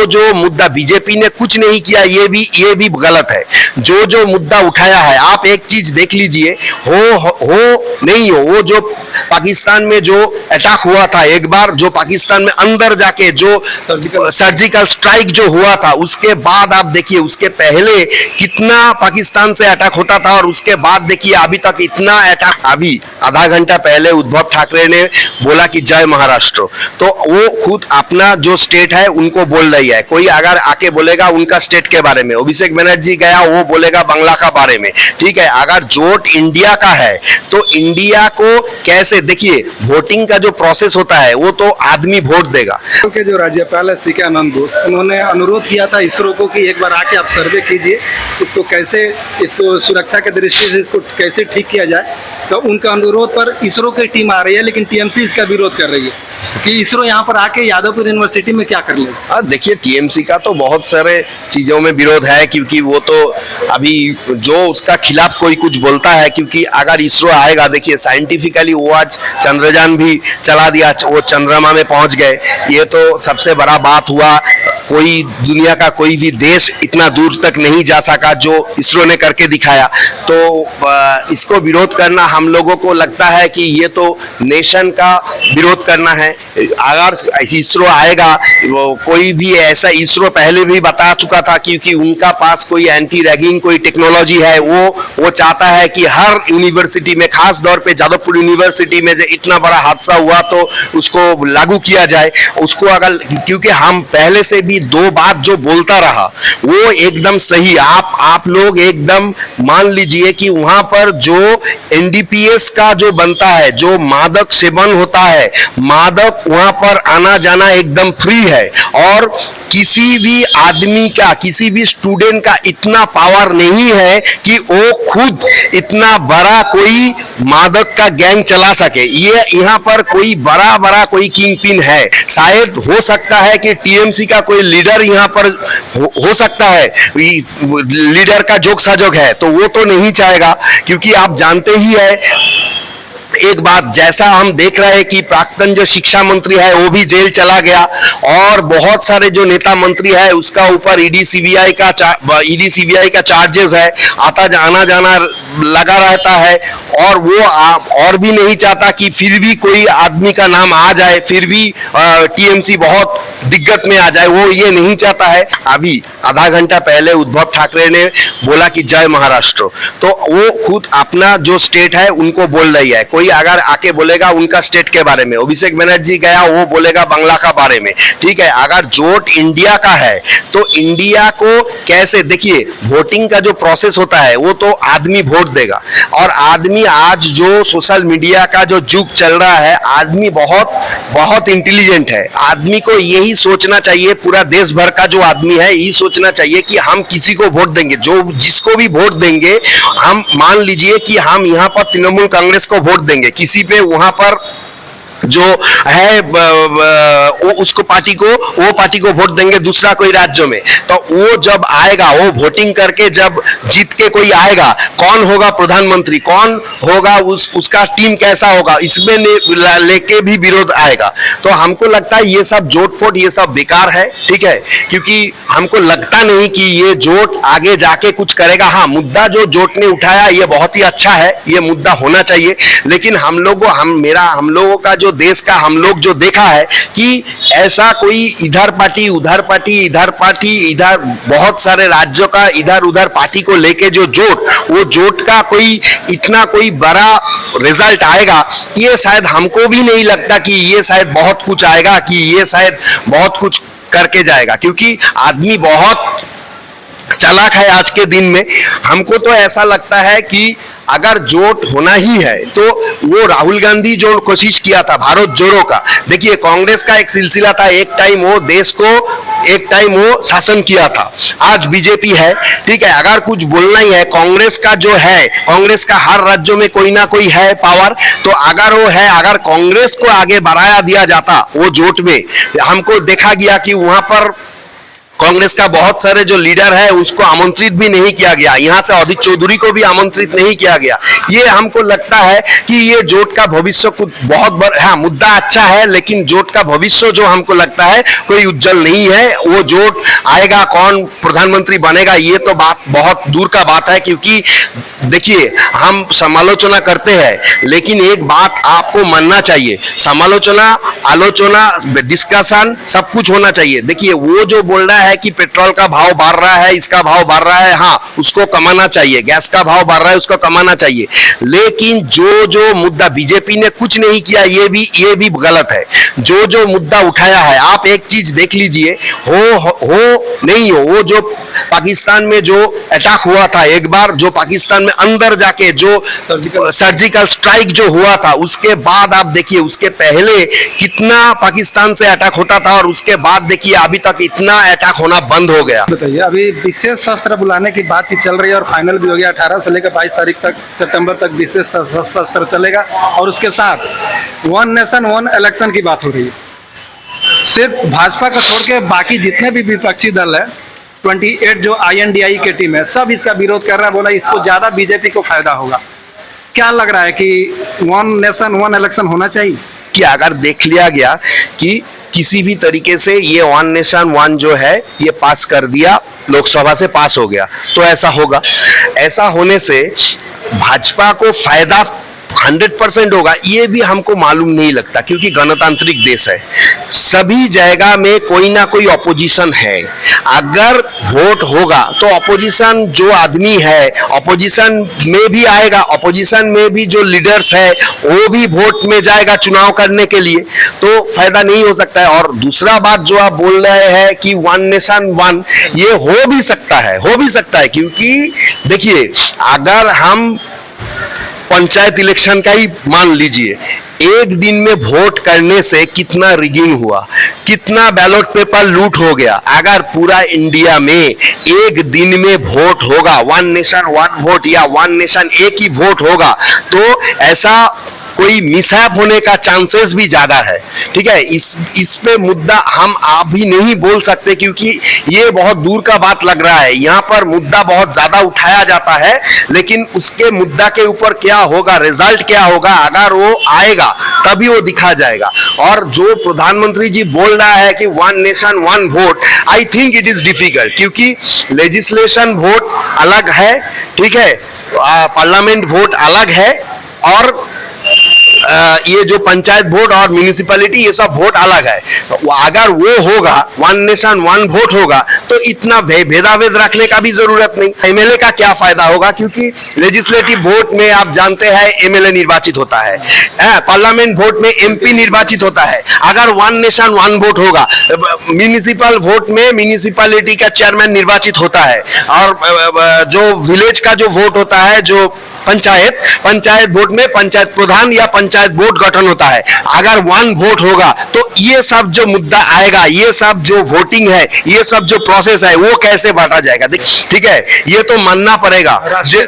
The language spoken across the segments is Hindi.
जो मुद्दा बीजेपी ने कुछ नहीं किया, ये भी गलत है। जो मुद्दा उठाया है, आप एक चीज देख लीजिए, हो नहीं हो, वो जो पाकिस्तान में जो अटैक हुआ था एक बार, जो पाकिस्तान में अंदर जाके जो सर्जिकल स्ट्राइक जो हुआ था, उसके बाद आप देखिए उसके पहले कितना पाकिस्तान से अटैक होता था, और उसके बाद देखिए अभी तक इतना अटैक। अभी आधा घंटा पहले उद्धव ठाकरे ने बोला कि जय महाराष्ट्र, तो वो खुद अपना जो स्टेट है उनको बोल रही है। कोई अगर आके बोलेगा उनका स्टेट के बारे में, अभिषेक बनर्जी गया वो बोलेगा बांग्ला का बारे में, ठीक है। अगर जोट इंडिया का है तो इंडिया को कैसे, देखिए वोटिंग का जो प्रोसेस होता है वो तो आदमी वोट देगा। के जो राज्यपाल है सी के आनंद बोस, उन्होंने अनुरोध किया था इसरो को कि एक बार आके आप सर्वे कीजिए, इसको सुरक्षा के दृष्टि से इसको कैसे ठीक किया जाए। तो उनका अनुरोध पर इसरो की टीम आ रही है, लेकिन टीएमसी इसका विरोध कर रही है कि इसरो यहाँ पर आके यादवपुर यूनिवर्सिटी में क्या कर लेगा। देखिए टीएमसी का तो बहुत सारे चीजों में विरोध है, क्योंकि वो तो अभी जो उसका खिलाफ कोई कुछ बोलता है, क्योंकि अगर इसरो आएगा, देखिए साइंटिफिकली वो आज चंद्रयान भी चला दिया, वो चंद्रमा में पहुंच गए, ये तो सबसे बड़ा बात हुआ। कोई दुनिया का कोई भी देश इतना दूर तक नहीं जा सका जो इसरो ने करके दिखाया। तो इसको विरोध करना हम लोगों को लगता है कि ये तो नेशन का विरोध करना है। अगर इसरो आएगा, वो कोई भी ऐसा, इसरो पहले भी बता चुका था, क्योंकि उनका पास कोई एंटी रैगिंग कोई टेक्नोलॉजी है, वो चाहता है कि हर यूनिवर्सिटी में, खास तौर पे जादवपुर यूनिवर्सिटी में जो इतना बड़ा हादसा हुआ तो उसको लागू किया जाए उसको। अगर क्योंकि हम पहले से भी दो बात जो बोलता रहा वो एकदम सही, आप लोग एकदम मान लीजिए कि वहां पर जो एनडीपीएस का जो बनता है, जो मादक सेवन होता है, मादक वहां पर आना जाना एकदम फ्री है, और किसी भी आदमी का, किसी भी स्टूडेंट का इतना पावर नहीं है कि वो खुद इतना बड़ा कोई मादक का गैंग चला सके। ये यहाँ पर कोई बड़ा कोई किंग पिन है, शायद हो सकता है कि टीएमसी का कोई लीडर यहाँ पर हो सकता है, लीडर का जोक साजोक है, तो वो तो नहीं चाहेगा, क्योंकि आप जानते ही है एक बात, जैसा हम देख रहे हैं कि प्राक्तन जो शिक्षा मंत्री है वो भी जेल चला गया, और बहुत सारे जो नेता मंत्री है उसका ऊपर ईडी सीबीआई का चार्जेस है, आना जाना लगा रहता है, और वो और भी नहीं चाहता कि फिर भी कोई आदमी का नाम आ जाए, फिर भी टीएमसी बहुत दिक्कत में आ जाए, वो ये नहीं चाहता है। अभी आधा घंटा पहले उद्धव ठाकरे ने बोला कि जय महाराष्ट्र, तो वो खुद अपना जो स्टेट है उनको बोल रही है। कोई अगर आके बोलेगा उनका स्टेट के बारे में, अभिषेक बनर्जी गया वो बोलेगा बांग्ला का बारे में, ठीक है। अगर जोट इंडिया का है तो इंडिया को कैसे, देखिए वोटिंग का जो प्रोसेस होता है वो तो आदमी वोट देगा, और आदमी आज जो सोशल मीडिया का जो युग चल रहा है, आदमी बहुत इंटेलिजेंट है। आदमी को यही सोचना चाहिए, पूरा देश भर का जो आदमी है यही सोचना चाहिए कि हम किसी को वोट देंगे, जो जिसको भी वोट देंगे, हम मान लीजिए कि हम यहाँ पर तृणमूल कांग्रेस को वोट देंगे, किसी पे वहां पर जो है उसको वो पार्टी को वोट देंगे दूसरा कोई राज्य में, तो वो जब आएगा, वो वोटिंग करके जब जीत के कोई आएगा, कौन होगा प्रधानमंत्री, कौन होगा उसका टीम कैसा होगा, इसमें लेके भी विरोध आएगा। तो हमको लगता है ये सब जोट-पोट ये सब बेकार है, ठीक है, क्योंकि हमको लगता नहीं कि ये जोट आगे जाके कुछ करेगा। हाँ, मुद्दा जो जोट ने उठाया ये बहुत ही अच्छा है, ये मुद्दा होना चाहिए, लेकिन हम लोगों का जो देश का हम लोग जो देखा है कि ऐसा कोई इधर पार्टी उधर पार्टी, इधर बहुत सारे राज्यों का इधर उधर पार्टी को लेके जो वो जोट का कोई इतना कोई बड़ा रिजल्ट आएगा, ये शायद हमको भी नहीं लगता कि ये शायद बहुत कुछ आएगा, कि ये शायद बहुत कुछ करके जाएगा, क्योंकि आदमी बहुत चालाक है आज के दिन में। हमको तो ऐसा लगता है कि अगर जोट होना ही है तो वो राहुल गांधी जो कोशिश किया था भारत जोड़ो का, देखिए कांग्रेस का एक सिलसिला था, एक टाइम वो शासन किया था, आज बीजेपी है, ठीक है। अगर कुछ बोलना ही है, कांग्रेस का जो है, कांग्रेस का हर राज्यों में कोई ना कोई है पावर, तो अगर वो है, अगर कांग्रेस को आगे बढ़ाया दिया जाता वो जोट में, हमको देखा गया कि वहां पर कांग्रेस का बहुत सारे जो लीडर है उसको आमंत्रित भी नहीं किया गया, यहाँ से अधीर चौधरी को भी आमंत्रित नहीं किया गया। ये हमको लगता है कि ये जोट का भविष्य कुछ बहुत बड़ा, हाँ मुद्दा अच्छा है, लेकिन जोट का भविष्य जो हमको लगता है कोई उज्जवल नहीं है। वो जोट आएगा, कौन प्रधानमंत्री बनेगा, ये तो बात बहुत दूर का बात है। क्योंकि देखिए हम समालोचना करते हैं, लेकिन एक बात आपको मानना चाहिए, समालोचना, आलोचना, डिस्कशन सब कुछ होना चाहिए। देखिए वो जो बोल रहा है कि पेट्रोल का भाव बढ़ रहा है, इसका भाव बढ़ रहा है, हाँ उसको कमाना चाहिए, गैस का भाव बढ़ रहा है उसको कमाना चाहिए, लेकिन जो मुद्दा बीजेपी ने कुछ नहीं किया, ये भी गलत है। जो मुद्दा उठाया है, आप एक चीज देख लीजिए, हो नहीं हो, वो जो पाकिस्तान में जो अटैक हुआ था एक बार, जो पाकिस्तान में अंदर जाके जो सर्जिकल स्ट्राइक जो हुआ था, उसके बाद आप देखिए उसके पहले कितना पाकिस्तान से अटैक होता था, और उसके बाद देखिए अभी तक इतना अटैक होना बंद हो गया। बताइए, अभी विशेष शस्त्र बुलाने की बातचीत चल रही है और फाइनल भी हो गया, 18 से लेकर 22 तारीख तक, सितंबर तक विशेष शस्त्र चलेगा, और उसके साथ वन नेशन वन इलेक्शन की बात हो रही है। सिर्फ भाजपा को छोड़ के बाकी जितने भी विपक्षी दल है, 28 जो INDI की टीम है, सब इसका विरोध कर रहा है, बोला इसको ज्यादा बीजेपी को फायदा होगा। क्या लग रहा है कि वन नेशन वन इलेक्शन होना चाहिए? कि अगर देख लिया गया कि किसी भी तरीके से ये वन नेशन वन जो है ये पास कर दिया, लोकसभा से पास हो गया, तो ऐसा होगा। ऐसा होने से भाजपा को फायदा 100% होगा, ये भी हमको मालूम नहीं लगता, क्योंकि गणतांत्रिक देश है, सभी जगह में कोई ना कोई ऑपोजिशन है। अगर वोट होगा तो ऑपोजिशन जो आदमी है ऑपोजिशन में भी आएगा, ऑपोजिशन में भी जो लीडर्स है वो भी वोट में जाएगा चुनाव करने के लिए, तो फायदा नहीं हो सकता है। और दूसरा बात जो आप बोल रहे हैं कि वन नेशन वन, ये हो भी सकता है, क्योंकि देखिए अगर हम पंचायत इलेक्शन का ही मान लीजिए, एक दिन में वोट करने से कितना रिगिंग हुआ, कितना बैलेट पेपर लूट हो गया। अगर पूरा इंडिया में एक दिन में वोट होगा, वन नेशन वन वोट या वन नेशन एक ही वोट होगा, तो ऐसा कोई मिसहैप होने का चांसेस भी ज्यादा है। ठीक है, इस पे मुद्दा हम आप भी नहीं बोल सकते, क्योंकि ये बहुत दूर का बात लग रहा है। यहाँ पर मुद्दा बहुत ज्यादा उठाया जाता है, लेकिन उसके मुद्दा के ऊपर क्या होगा, रिजल्ट क्या होगा, अगर वो आएगा तभी वो दिखा जाएगा। और जो प्रधानमंत्री जी बोल रहा है कि one nation one vote, I think it is difficult, क्योंकि लेजिस्लेशन वोट अलग है, ठीक है, पार्लियामेंट वोट अलग है, और ये जो पंचायत वोट और म्यूनिसिपैलिटी ये सब वोट अलग है। अगर वो होगा, वन नेशन वन वोट होगा, तो इतना भेदाभेद रखने का भी जरूरत नहीं। एमएलए का क्या फायदा होगा, क्योंकि लेजिस्लेटिव वोट में आप जानते हैं एमएलए निर्वाचित होता है, पार्लियामेंट वोट में एमपी निर्वाचित होता है। अगर वन नेशन वन वोट होगा, म्यूनिसिपल वोट में म्यूनिसिपैलिटी का चेयरमैन निर्वाचित होता है, और जो विलेज का जो वोट होता है, जो पंचायत वोट में पंचायत प्रधान या पंचायत बोर्ड गठन होता है। अगर वन वोट होगा तो ये सब जो मुद्दा आएगा, ये सब जो वोटिंग है, ये सब जो प्रोसेस है, वो कैसे बांटा जाएगा, ठीक है, ये तो मानना पड़ेगा राष्ट्रीय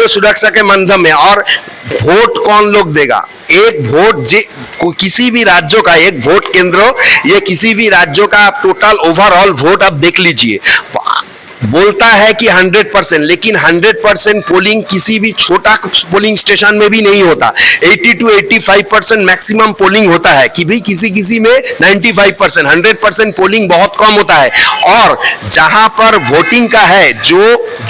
सुरक्षा के माध्यम में। और वोट कौन लोग देगा, एक वोट किसी भी राज्यों का एक वोट केंद्र, ये किसी भी राज्यों का आप टोटल ओवरऑल वोट आप देख लीजिए, बोलता है कि 100%, लेकिन 100% पोलिंग किसी भी छोटा पोलिंग स्टेशन में भी नहीं होता। 80 to 85% मैक्सिमम पोलिंग होता है, कि भी किसी में 95%, 100% पोलिंग बहुत कम होता है। और जहां पर वोटिंग का है, जो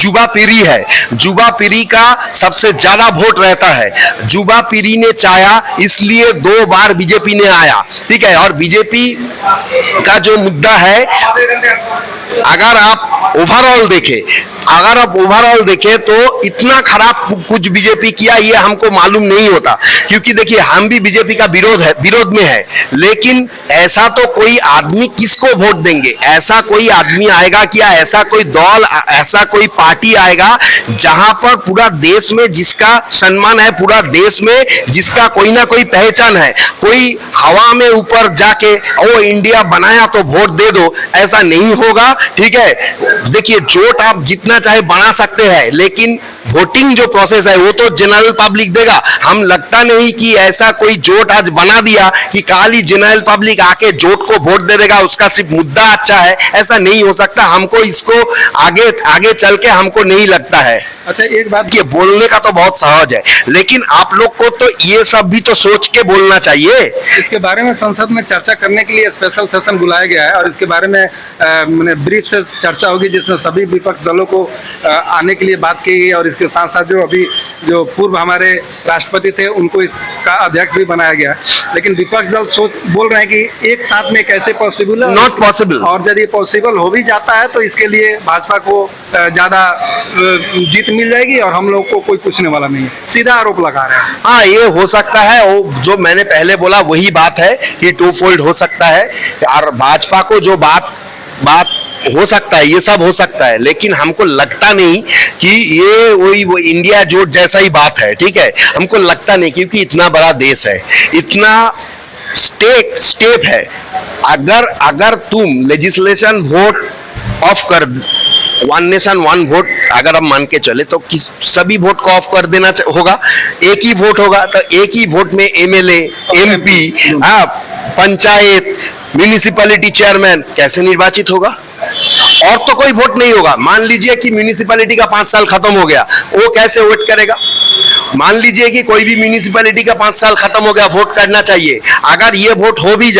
युवा पीढ़ी है, युवा पीढ़ी का सबसे ज्यादा वोट रहता है। युवा पीढ़ी ने चाहा, इसलिए 2 बार बीजेपी ने आया, ठीक है। और बीजेपी का जो मुद्दा है, अगर आप ओवरऑल देखें तो इतना खराब कुछ बीजेपी किया ये हमको मालूम नहीं होता, क्योंकि देखिए हम भी बीजेपी का विरोध में है, लेकिन ऐसा तो कोई आदमी किसको वोट देंगे, ऐसा कोई आदमी आएगा क्या, ऐसा कोई दल, ऐसा कोई पार्टी आएगा जहां पर पूरा देश में जिसका सम्मान है, पूरा देश में जिसका कोई ना कोई पहचान है, कोई हवा में ऊपर जाके वो इंडिया बनाया तो वोट दे दो, ऐसा नहीं होगा। ठीक है, देखिए जोट आप जितना चाहे बना सकते हैं, लेकिन वोटिंग जो प्रोसेस है वो तो जनरल पब्लिक देगा। हम लगता नहीं कि ऐसा कोई जोट आज बना दिया कि खाली जनरल पब्लिक आके जोट को वोट दे देगा, उसका सिर्फ मुद्दा अच्छा है, ऐसा नहीं हो सकता। हमको इसको आगे आगे चल के हमको नहीं लगता है। अच्छा, एक बात, ये बोलने का तो बहुत सहज है, लेकिन आप लोग को तो ये सब भी तो सोच के बोलना चाहिए। इसके बारे में संसद में चर्चा करने के लिए स्पेशल सेशन बुलाया गया है और इसके बारे में मैंने ब्रीफ से चर्चा होगी, जिसमें सभी विपक्ष दलों को आने के लिए बात की गई और इसके साथ साथ जो पूर्व हमारे राष्ट्रपति थे उनको इसका अध्यक्ष भी बनाया गया। लेकिन विपक्ष दल बोल रहे हैं कि एक साथ में कैसे पॉसिबल है, नॉट पॉसिबल, और यदि पॉसिबल हो भी जाता है तो इसके लिए भाजपा को ज्यादा जीत मिल जाएगी और हम लोग को कोई पूछने वाला नहीं है, सीधा आरोप लगा रहे हैं। हाँ, ये हो सकता है। वो जो मैंने पहले बोला वही बात है कि टू फोल्ड हो सकता है, और भाजपा को जो बात हो सकता है, ये सब हो सकता है, लेकिन हमको लगता नहीं कि ये वही वो इंडिया जोट जैसा ही बात है। ठीक है, हमको लगता नहीं, क्योंकि इतना बड़ा देश है, इतना स्टेप है। अगर तुम लेजिस्लेशन वोट ऑफ कर, वन नेशन वन वोट अगर हम मान के चले तो सभी वोट को ऑफ कर देना होगा, एक ही वोट होगा। तो एक ही वोट में MLA, MP, panchayat, municipality chairman कैसे निर्वाचित होगा? और तो कोई वोट नहीं होगा। मान लीजिए कि म्यूनिसिपैलिटी का 5 साल खत्म हो गया, वो कैसे वोट करेगा? मान लीजिए कि कोई भी म्यूनिसिपैलिटी का 5 साल खत्म हो गया, वोट करना चाहिए। अगर ये वोट हो भी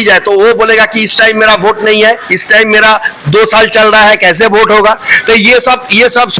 जाए तो वो बोलेगा कि इस टाइम मेरा वोट नहीं है, इस टाइम मेरा 2 साल चल रहा है, कैसे वोट होगा? तो ये सब